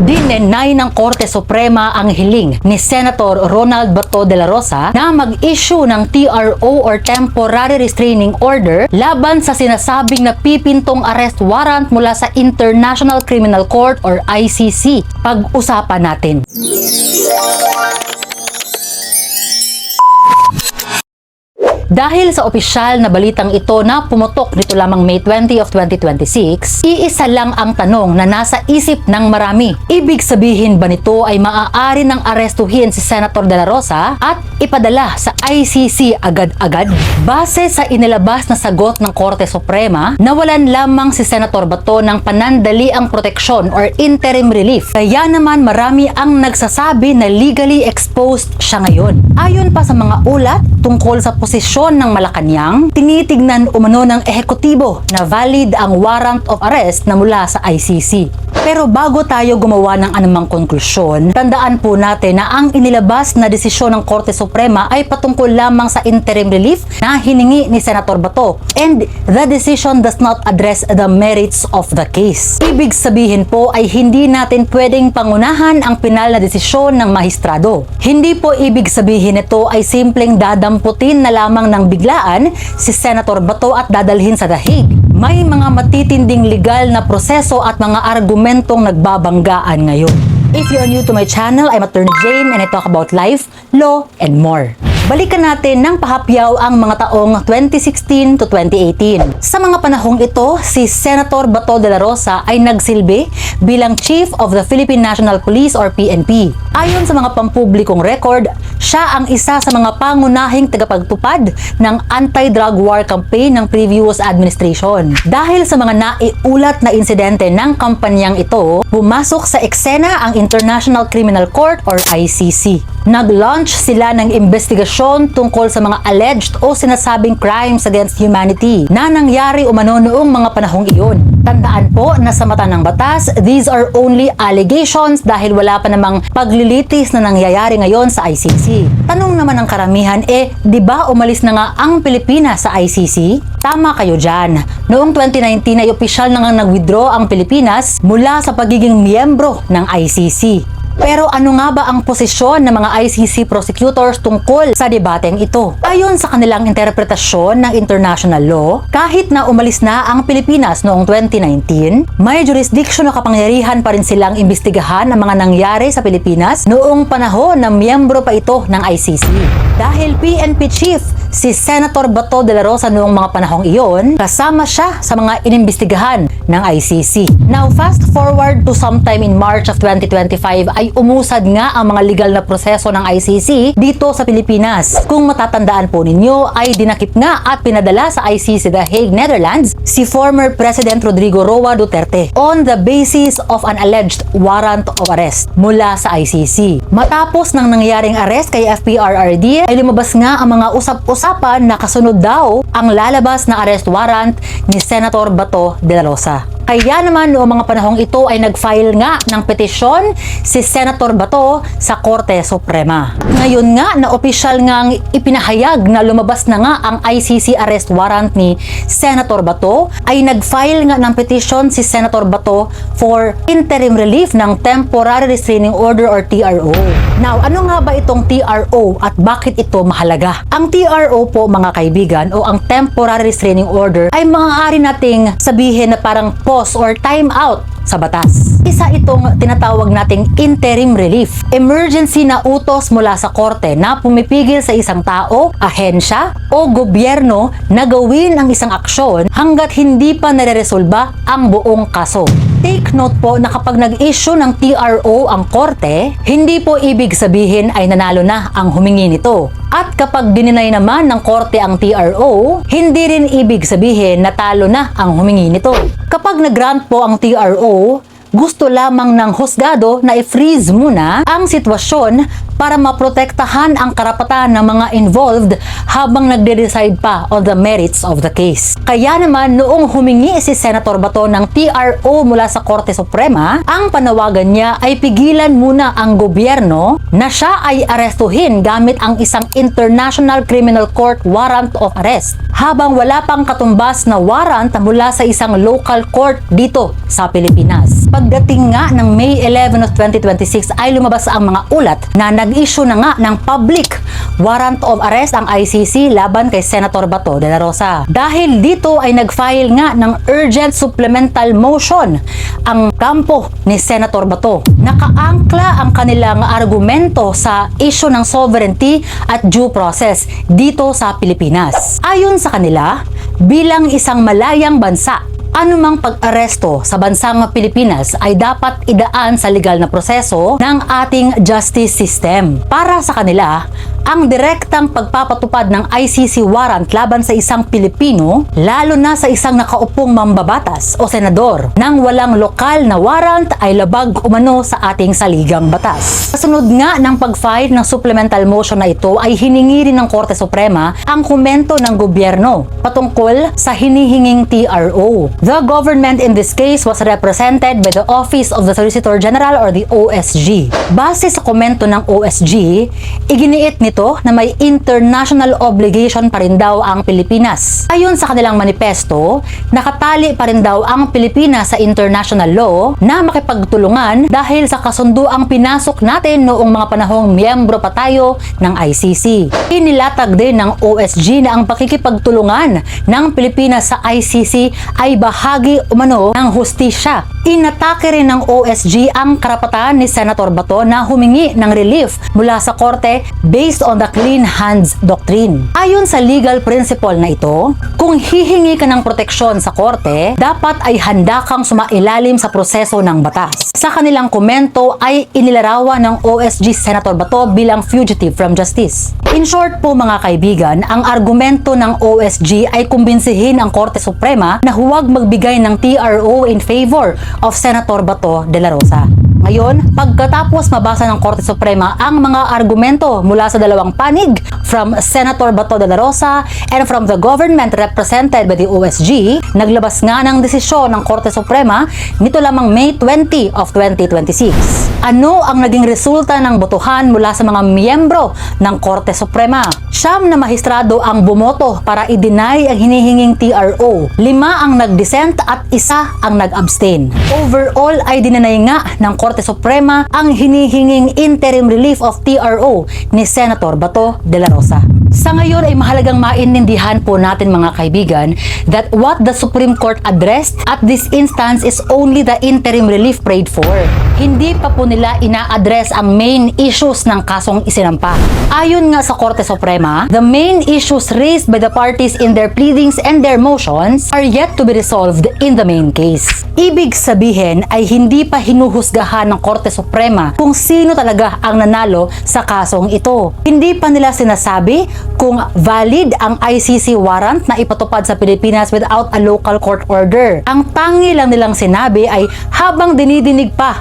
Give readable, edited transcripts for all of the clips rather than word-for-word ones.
Dinenay ng Korte Suprema ang hiling ni Senator Ronald Bato de la Rosa na mag-issue ng TRO or Temporary Restraining Order laban sa sinasabing napipintong arrest warrant mula sa International Criminal Court or ICC. Pag-usapan natin. Dahil sa opisyal na balitang ito na pumutok nito lamang May 20 of 2026, iisa lang ang tanong na nasa isip ng marami. Ibig sabihin ba nito ay maaari ng arestuhin si Senator de la Rosa at ipadala sa ICC agad-agad? Base sa inilabas na sagot ng Korte Suprema, nawalan lamang si Senator Bato ng panandaliang proteksyon or interim relief. Kaya naman marami ang nagsasabi na legally exposed siya ngayon. Ayon pa sa mga ulat tungkol sa posisyon ng Malacanang, tinitignan umano ng ehekutibo na valid ang warrant of arrest na mula sa ICC. Pero bago tayo gumawa ng anumang konklusyon, tandaan po natin na ang inilabas na desisyon ng Korte Suprema ay patungkol lamang sa interim relief na hiningi ni Senator Bato, and the decision does not address the merits of the case. Ibig sabihin po ay hindi natin pwedeng pangunahan ang pinal na desisyon ng mahistrado. Hindi po ibig sabihin ito ay simpleng dadamputin na lamang ng biglaan si Senator Bato at dadalhin sa The Hague. May mga matitinding legal na proseso at mga argumentong nagbabanggaan ngayon. If you're new to my channel, I'm Attorney Jane and I talk about life, law, and more. Balikan natin ng pahapyaw ang mga taong 2016 to 2018. Sa mga panahong ito, si Senator Bato de la Rosa ay nagsilbi bilang Chief of the Philippine National Police or PNP. Ayon sa mga pampublikong record, siya ang isa sa mga pangunahing tagapagtupad ng anti-drug war campaign ng previous administration. Dahil sa mga naiulat na insidente ng kampanyang ito, pumasok sa eksena ang International Criminal Court or ICC. Nag-launch sila ng investigasyon tungkol sa mga alleged o sinasabing crimes against humanity na nangyari umano noong mga panahong iyon. Tandaan po na sa mata ng batas, these are only allegations dahil wala pa namang paglilitis na nangyayari ngayon sa ICC. Tanong naman ng karamihan, di ba umalis na nga ang Pilipinas sa ICC? Tama kayo dyan. Noong 2019 ay opisyal na nga nag-withdraw ang Pilipinas mula sa pagiging miyembro ng ICC. Pero ano nga ba ang posisyon ng mga ICC prosecutors tungkol sa debateng ito? Ayon sa kanilang interpretasyon ng international law, kahit na umalis na ang Pilipinas noong 2019, may jurisdiction o kapangyarihan pa rin silang imbestigahan ang mga nangyari sa Pilipinas noong panahon na miyembro pa ito ng ICC. Dahil PNP Chief si Senator Bato de la Rosa noong mga panahong iyon, kasama siya sa mga inimbestigahan ng ICC. Now, fast forward to sometime in March of 2025 ay umusad nga ang mga legal na proseso ng ICC dito sa Pilipinas. Kung matatandaan po ninyo, ay dinakip nga at pinadala sa ICC The Hague, Netherlands, si former President Rodrigo Roa Duterte on the basis of an alleged warrant of arrest mula sa ICC. Matapos ng nangyaring arrest kay FPRRD, ay lumabas nga ang mga usap-usapan na kasunod daw ang lalabas na arrest warrant ni Senator Bato de la Rosa. Kaya naman noong mga panahong ito ay nag-file nga ng petisyon si Senator Bato sa Korte Suprema. Ngayon nga na opisyal ngang ipinahayag na lumabas na nga ang ICC arrest warrant ni Senator Bato, ay nag-file nga ng petisyon si Senator Bato for interim relief ng Temporary Restraining Order or TRO. Now, ano nga ba itong TRO at bakit ito mahalaga? Ang TRO po mga kaibigan o ang Temporary Restraining Order ay maaari nating sabihin na parang pause or time out sa batas. Isa itong tinatawag nating interim relief. Emergency na utos mula sa korte na pumipigil sa isang tao, ahensya o gobyerno na gawin ang isang aksyon hanggat hindi pa nare-resolba ang buong kaso. Take note po na kapag nag-issue ng TRO ang korte, hindi po ibig sabihin ay nanalo na ang humingi nito. At kapag dininay naman ng korte ang TRO, hindi rin ibig sabihin na talo na ang humingi nito. Kapag nag-grant po ang TRO, gusto lamang ng husgado na i-freeze muna ang sitwasyon para maprotektahan ang karapatan ng mga involved habang nagde-decide pa on the merits of the case. Kaya naman noong humingi si Senator Bato ng TRO mula sa Korte Suprema, ang panawagan niya ay pigilan muna ang gobyerno na siya ay arestuhin gamit ang isang International Criminal Court warrant of arrest habang wala pang katumbas na warrant mula sa isang local court dito sa Pilipinas. Pagdating nga ng May 11 of 2026 ay lumabas ang mga ulat na nag-issue na nga ng public warrant of arrest ang ICC laban kay Senator Bato de la Rosa. Dahil dito ay nag-file nga ng urgent supplemental motion ang kampo ni Senator Bato. Nakaangkla ang kanilang argumento sa issue ng sovereignty at due process dito sa Pilipinas. Ayon sa kanila, bilang isang malayang bansa, anumang pag-aresto sa bansang Pilipinas ay dapat idaan sa legal na proseso ng ating justice system. Para sa kanila, ang direktang pagpapatupad ng ICC warrant laban sa isang Pilipino, lalo na sa isang nakaupong mambabatas o senador, nang walang lokal na warrant ay labag umano sa ating saligang batas. Kasunod nga ng pag-file ng supplemental motion na ito ay hiningi rin ng Korte Suprema ang komento ng gobyerno patungkol sa hinihinging TRO. The government in this case was represented by the Office of the Solicitor General or the OSG. Base sa komento ng OSG, iginiit nito na may international obligation pa rin daw ang Pilipinas. Ayon sa kanilang manifesto, nakatali pa rin daw ang Pilipinas sa international law na makipagtulungan dahil sa kasunduang pinasok natin noong mga panahong miyembro pa tayo ng ICC. Inilatag din ng OSG na ang pakikipagtulungan ng Pilipinas sa ICC ay bahagi umano ng hustisya. Inatake rin ng OSG ang karapatan ni Senator Bato na humingi ng relief mula sa korte based on the Clean Hands Doctrine. Ayon sa legal principle na ito, kung hihingi ka ng proteksyon sa korte, dapat ay handa kang sumailalim sa proseso ng batas. Sa kanilang komento ay inilarawan ng OSG Senator Bato bilang fugitive from justice. In short po mga kaibigan, ang argumento ng OSG ay kumbinsihin ang Korte Suprema na huwag magbigay ng TRO in favor of Senator Bato de la Rosa. Ngayon, pagkatapos mabasa ng Korte Suprema ang mga argumento mula sa dalawang panig from Senator Bato de la Rosa and from the government represented by the OSG, naglabas nga ng desisyon ng Korte Suprema nito lamang May 20 of 2026. Ano ang naging resulta ng botohan mula sa mga miyembro ng Korte Suprema? 9 na mahistrado ang bumoto para i-deny ang hinihinging TRO. 5 ang nag-dissent at 1 ang nag-abstain. Overall ay dinenay nga ng Korte Suprema ang hinihinging interim relief of TRO ni Senator Bato de la Rosa. Sa ngayon ay mahalagang maintindihan po natin mga kaibigan that what the Supreme Court addressed at this instance is only the interim relief prayed for. Hindi pa po nila ina-address ang main issues ng kasong isinampa. Ayon nga sa Korte Suprema, the main issues raised by the parties in their pleadings and their motions are yet to be resolved in the main case. Ibig sabihin ay hindi pa hinuhusgahan ng Korte Suprema kung sino talaga ang nanalo sa kasong ito. Hindi pa nila sinasabi kung valid ang ICC warrant na ipatupad sa Pilipinas without a local court order. Ang tangi lang nilang sinabi ay habang dinidinig pa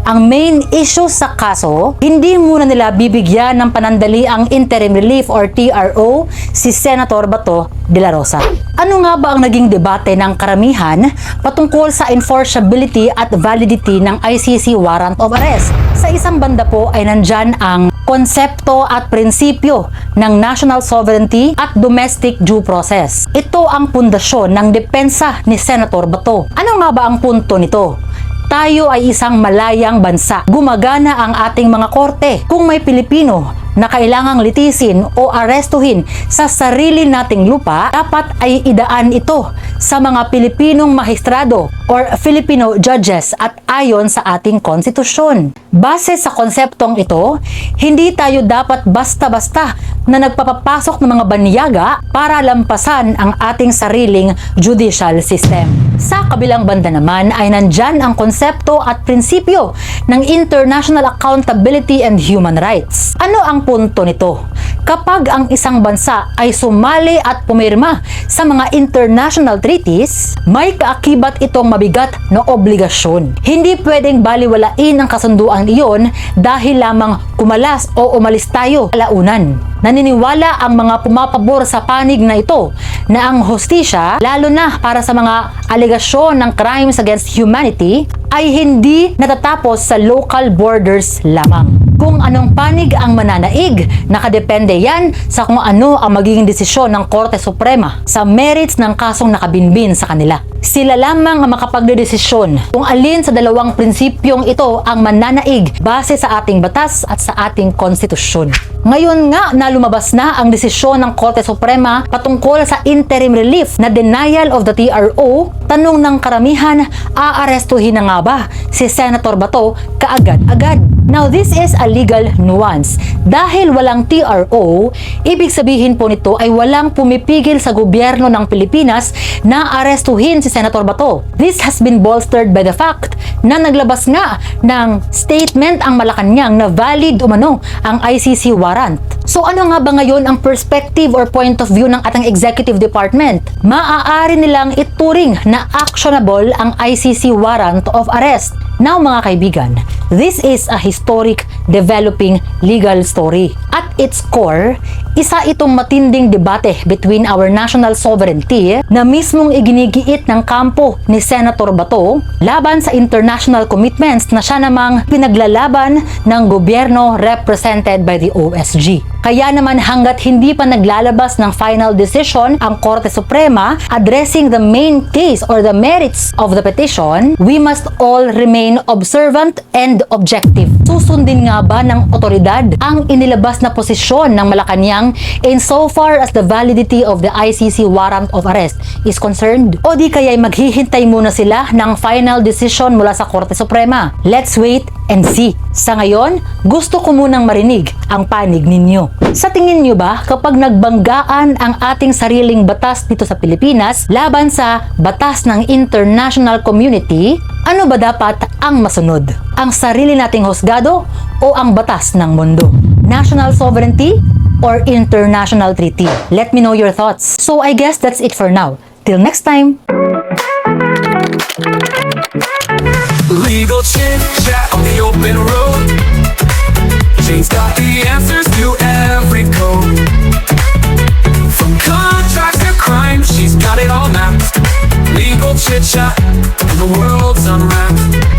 ang main issue sa kaso, hindi muna nila bibigyan ng panandali ang interim relief or TRO si Senator Bato de la Rosa. Ano nga ba ang naging debate ng karamihan patungkol sa enforceability at validity ng ICC warrant of arrest? Sa isang banda po ay nandyan ang konsepto at prinsipyo ng national sovereignty at domestic due process. Ito ang pundasyon ng depensa ni Senator Bato. Ano nga ba ang punto nito? Tayo ay isang malayang bansa. Gumagana ang ating mga korte. Kung may Pilipino na kailangang litisin o arestuhin sa sarili nating lupa, dapat ay idaan ito sa mga Pilipinong mahistrado or Filipino judges at ayon sa ating konstitusyon. Base sa konseptong ito, hindi tayo dapat basta-basta na nagpapapasok ng mga banyaga para lampasan ang ating sariling judicial system. Sa kabilang banda naman ay nandyan ang konsepto at prinsipyo ng international accountability and human rights. Ano ang punto nito? Kapag ang isang bansa ay sumali at pumirma sa mga international treaties, may kaakibat itong mabigat na obligasyon. Hindi pwedeng baliwalain ang kasunduan iyon dahil lamang kumalas o umalis tayo kalaunan. Naniniwala ang mga pumapabor sa panig na ito na ang hustisya, lalo na para sa mga alegasyon ng crimes against humanity, ay hindi natatapos sa local borders lamang. Kung anong panig ang mananaig, nakadepende yan sa kung ano ang magiging desisyon ng Korte Suprema sa merits ng kasong nakabinbin sa kanila. Sila lamang ang makapagdedesisyon kung alin sa dalawang prinsipyong ito ang mananaig base sa ating batas at sa ating konstitusyon. Ngayon nga na lumabas na ang desisyon ng Korte Suprema patungkol sa interim relief na denial of the TRO, tanong ng karamihan, aarestuhin na nga ba si Senator Bato kaagad-agad? Now this is a legal nuance. Dahil walang TRO, ibig sabihin po nito ay walang pumipigil sa gobyerno ng Pilipinas na arestuhin si Senator Bato. This has been bolstered by the fact na naglabas nga ng statement ang Malacanang na valid umano ang ICC warrant. So ano nga ba ngayon ang perspective or point of view ng ating executive department? Maaari nilang ituring na actionable ang ICC warrant of arrest. Now mga kaibigan, this is a historic developing legal story. At its core, isa itong matinding debate between our national sovereignty na mismong iginigiit ng kampo ni Senator Bato laban sa international commitments na siya namang pinaglalaban ng gobyerno represented by the OSG. Kaya naman hanggat hindi pa naglalabas ng final decision ang Korte Suprema addressing the main case or the merits of the petition, we must all remain observant and objective. Susundin nga ba ng otoridad ang inilabas na posisyon ng Malacanang insofar as the validity of the ICC warrant of arrest is concerned? O di kaya'y maghihintay muna sila ng final decision mula sa Korte Suprema? Let's wait and see. Sa ngayon, gusto ko munang marinig ang panig ninyo. Sa tingin nyo ba kapag nagbanggaan ang ating sariling batas dito sa Pilipinas laban sa batas ng international community, ano ba dapat ang masunod? Ang sarili nating husgado o ang batas ng mundo? National sovereignty or international treaty? Let me know your thoughts. So I guess that's it for now. Till next time! Legal chit chat on the open road. Jane's got the answers to every code. From contracts to crime, she's got it all mapped. Legal chit chat, and the world's unwrapped.